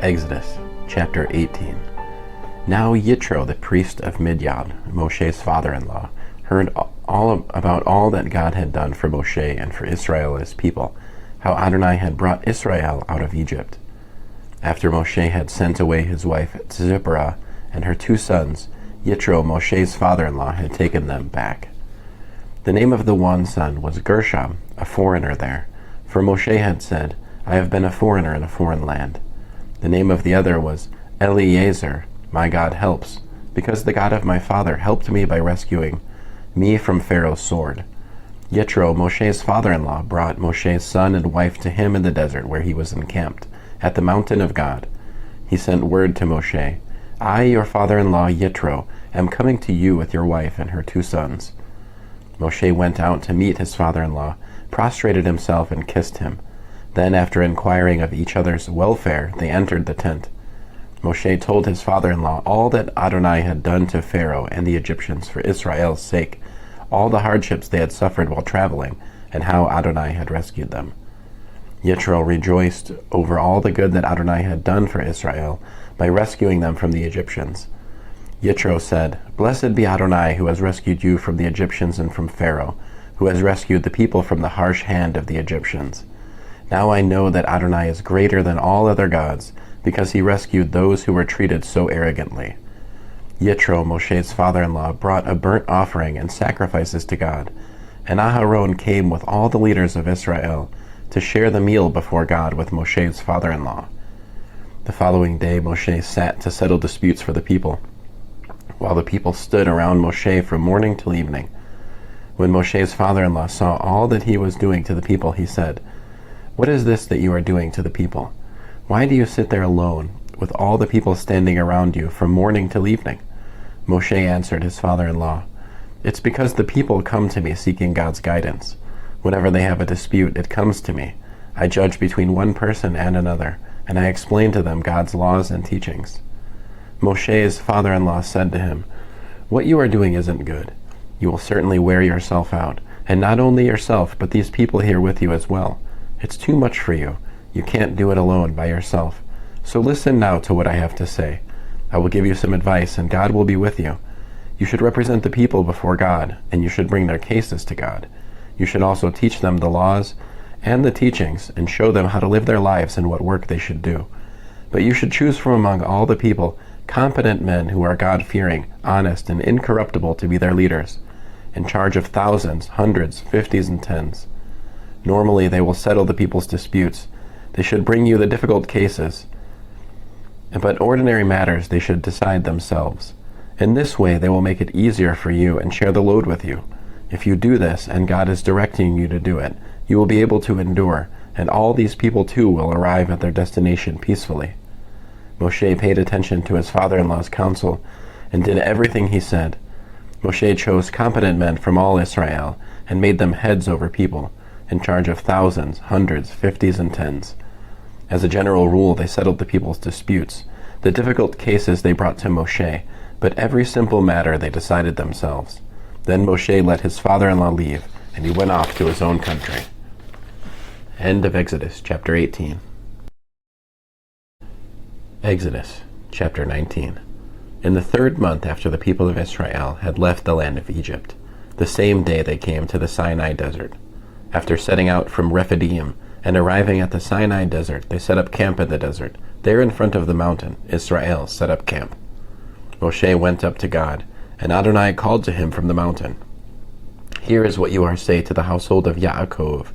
Exodus chapter 18. Now Yitro, the priest of Midian, Moshe's father-in-law, heard about all that God had done for Moshe and for Israel his people, how Adonai had brought Israel out of Egypt. After Moshe had sent away his wife Zipporah and her 2 sons, Yitro, Moshe's father-in-law, had taken them back. The name of the one son was Gershom, a foreigner there, for Moshe had said, I have been a foreigner in a foreign land. The name of the other was Eliezer, my God helps, because the God of my father helped me by rescuing me from Pharaoh's sword. Jethro, Moshe's father-in-law, brought Moshe's son and wife to him in the desert where he was encamped, at the mountain of God. He sent word to Moshe, I, your father-in-law Yitro, am coming to you with your wife and her 2 sons. Moshe went out to meet his father-in-law, prostrated himself and kissed him. Then, after inquiring of each other's welfare, they entered the tent. Moshe told his father-in-law all that Adonai had done to Pharaoh and the Egyptians for Israel's sake, all the hardships they had suffered while traveling, and how Adonai had rescued them. Yitro rejoiced over all the good that Adonai had done for Israel by rescuing them from the Egyptians. Yitro said, Blessed be Adonai, who has rescued you from the Egyptians and from Pharaoh, who has rescued the people from the harsh hand of the Egyptians. Now I know that Adonai is greater than all other gods, because he rescued those who were treated so arrogantly. Yitro, Moshe's father-in-law, brought a burnt offering and sacrifices to God, and Aharon came with all the leaders of Israel to share the meal before God with Moshe's father-in-law. The following day Moshe sat to settle disputes for the people, while the people stood around Moshe from morning till evening. When Moshe's father-in-law saw all that he was doing to the people, he said, What is this that you are doing to the people? Why do you sit there alone, with all the people standing around you from morning till evening? Moshe answered his father-in-law, It's because the people come to me seeking God's guidance. Whenever they have a dispute, it comes to me. I judge between one person and another, and I explain to them God's laws and teachings. Moshe's father-in-law said to him, What you are doing isn't good. You will certainly wear yourself out, and not only yourself, but these people here with you as well. It's too much for you. You can't do it alone by yourself. So listen now to what I have to say. I will give you some advice, and God will be with you. You should represent the people before God, and you should bring their cases to God. You should also teach them the laws and the teachings, and show them how to live their lives and what work they should do. But you should choose from among all the people competent men who are God-fearing, honest, and incorruptible to be their leaders, in charge of thousands, hundreds, 50s, and 10s. Normally they will settle the people's disputes. They should bring you the difficult cases, but ordinary matters they should decide themselves. In this way they will make it easier for you and share the load with you. If you do this, and God is directing you to do it, you will be able to endure, and all these people too will arrive at their destination peacefully. Moshe paid attention to his father-in-law's counsel and did everything he said. Moshe chose competent men from all Israel and made them heads over people, in charge of thousands, hundreds, 50s, and 10s. As a general rule, they settled the people's disputes. The difficult cases they brought to Moshe, but every simple matter they decided themselves. Then Moshe let his father-in-law leave, and he went off to his own country. End of Exodus chapter 18. Exodus chapter 19. In the 3rd month after the people of Israel had left the land of Egypt, the same day they came to the Sinai desert. After setting out from Rephidim and arriving at the Sinai desert, they set up camp in the desert. There in front of the mountain, Israel set up camp. Moshe went up to God, and Adonai called to him from the mountain. Here is what you are to say to the household of Yaakov,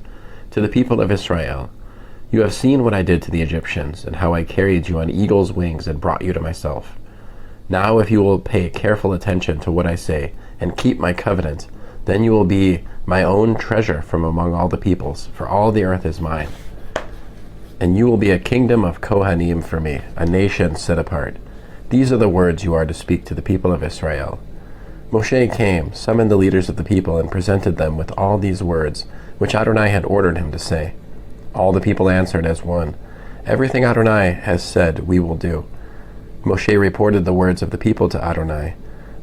to the people of Israel. You have seen what I did to the Egyptians, and how I carried you on eagle's wings and brought you to myself. Now if you will pay careful attention to what I say, and keep my covenant, then you will be my own treasure from among all the peoples, for all the earth is mine. And you will be a kingdom of Kohanim for me, a nation set apart. These are the words you are to speak to the people of Israel. Moshe came, summoned the leaders of the people, and presented them with all these words, which Adonai had ordered him to say. All the people answered as one, Everything Adonai has said we will do. Moshe reported the words of the people to Adonai.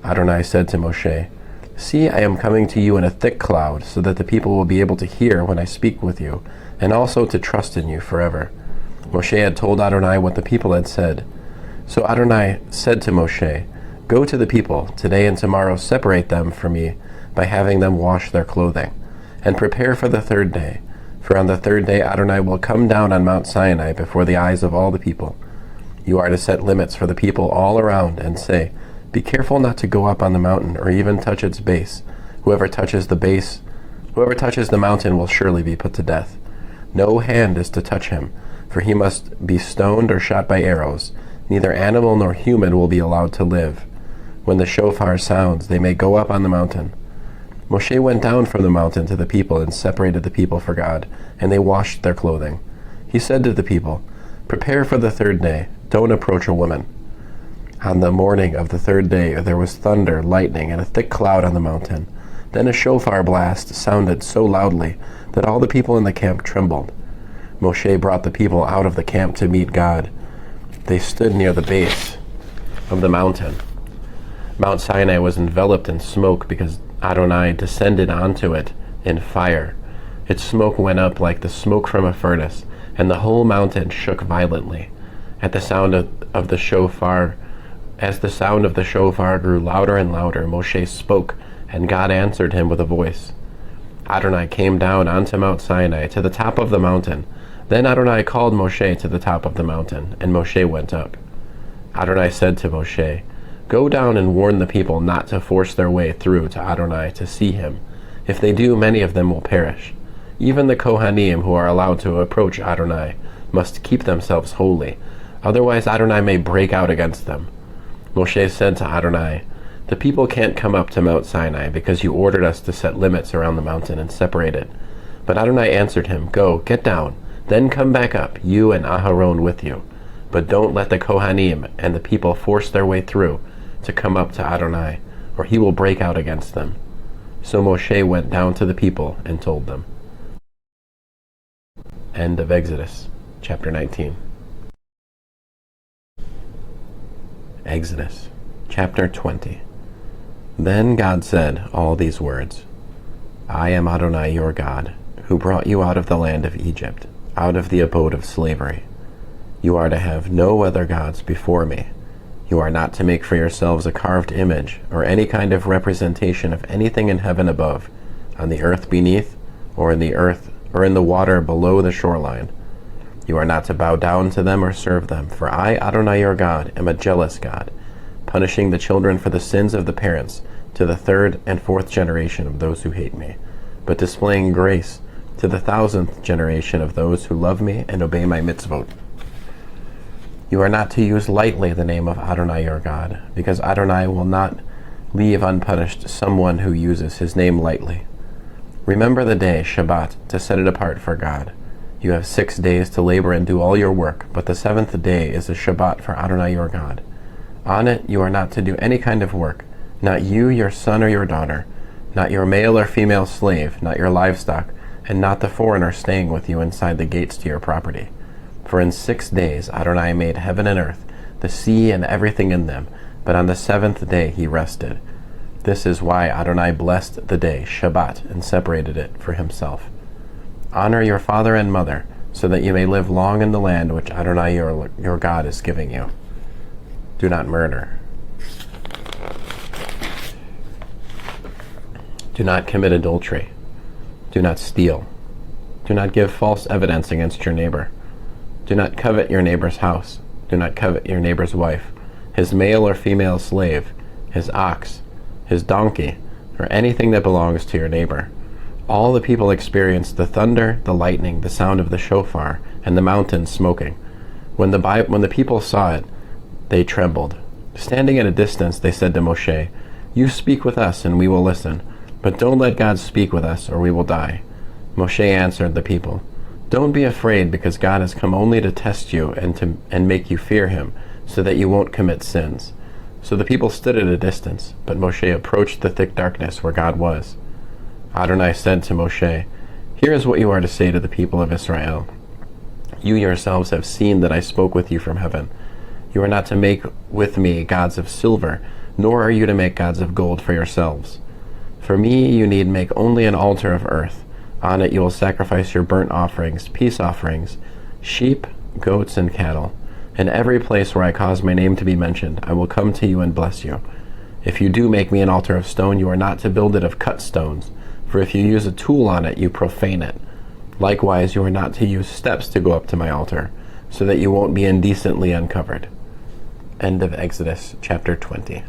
Adonai said to Moshe, See, I am coming to you in a thick cloud, so that the people will be able to hear when I speak with you, and also to trust in you forever. Moshe had told Adonai what the people had said. So Adonai said to Moshe, "Go to the people, today and tomorrow separate them from me by having them wash their clothing, and prepare for the third day. For on the third day Adonai will come down on Mount Sinai before the eyes of all the people. You are to set limits for the people all around and say, 'Be careful not to go up on the mountain or even touch its base. Whoever touches the mountain will surely be put to death. No hand is to touch him, for he must be stoned or shot by arrows. Neither animal nor human will be allowed to live. When the shofar sounds, they may go up on the mountain.' Moshe went down from the mountain to the people and separated the people for God, and they washed their clothing. He said to the people, 'Prepare for the third day. Don't approach a woman.' On the morning of the third day there was thunder, lightning, and a thick cloud on the mountain. Then a shofar blast sounded so loudly that all the people in the camp trembled. Moshe brought the people out of the camp to meet God. They stood near the base of the mountain. Mount Sinai was enveloped in smoke because Adonai descended onto it in fire. Its smoke went up like the smoke from a furnace, and the whole mountain shook violently. At the sound of the shofar, as the sound of the shofar grew louder and louder, Moshe spoke, and God answered him with a voice. Adonai came down onto Mount Sinai to the top of the mountain. Then Adonai called Moshe to the top of the mountain, and Moshe went up. Adonai said to Moshe, "Go down and warn the people not to force their way through to Adonai to see him. If they do, many of them will perish. Even the Kohanim who are allowed to approach Adonai must keep themselves holy, otherwise Adonai may break out against them." Moshe said to Adonai, "The people can't come up to Mount Sinai because you ordered us to set limits around the mountain and separate it." But Adonai answered him, "Go, get down, then come back up, you and Aharon with you. But don't let the Kohanim and the people force their way through to come up to Adonai, or he will break out against them." So Moshe went down to the people and told them. End of Exodus, chapter 19. Exodus, chapter 20. Then God said all these words, "I am Adonai your God, who brought you out of the land of Egypt, out of the abode of slavery. You are to have no other gods before me. You are not to make for yourselves a carved image, or any kind of representation of anything in heaven above, on the earth beneath, or in the water below the shoreline. You are not to bow down to them or serve them, for I, Adonai your God, am a jealous God, punishing the children for the sins of the parents to the third and fourth generation of those who hate me, but displaying grace to the 1,000th generation of those who love me and obey my mitzvot. You are not to use lightly the name of Adonai your God, because Adonai will not leave unpunished someone who uses his name lightly. Remember the day, Shabbat, to set it apart for God. You have 6 days to labor and do all your work, but the 7th day is a Shabbat for Adonai your God. On it you are not to do any kind of work, not you, your son or your daughter, not your male or female slave, not your livestock, and not the foreigner staying with you inside the gates to your property. For in 6 days Adonai made heaven and earth, the sea and everything in them, but on the 7th day he rested. This is why Adonai blessed the day, Shabbat, and separated it for himself. Honor your father and mother, so that you may live long in the land which Adonai your God is giving you. Do not murder. Do not commit adultery. Do not steal. Do not give false evidence against your neighbor. Do not covet your neighbor's house. Do not covet your neighbor's wife, his male or female slave, his ox, his donkey, or anything that belongs to your neighbor. All the people experienced the thunder, the lightning, the sound of the shofar, and the mountain smoking. When the people saw it, they trembled. Standing at a distance, they said to Moshe, "You speak with us, and we will listen. But don't let God speak with us, or we will die." Moshe answered the people, "Don't be afraid, because God has come only to test you and make you fear him, so that you won't commit sins." So the people stood at a distance, but Moshe approached the thick darkness where God was. Adonai said to Moshe, "Here is what you are to say to the people of Israel. You yourselves have seen that I spoke with you from heaven. You are not to make with me gods of silver, nor are you to make gods of gold for yourselves. For me you need make only an altar of earth. On it you will sacrifice your burnt offerings, peace offerings, sheep, goats and cattle. In every place where I cause my name to be mentioned, I will come to you and bless you. If you do make me an altar of stone, you are not to build it of cut stones, for if you use a tool on it, you profane it. Likewise, you are not to use steps to go up to my altar, so that you won't be indecently uncovered. End of Exodus chapter 20.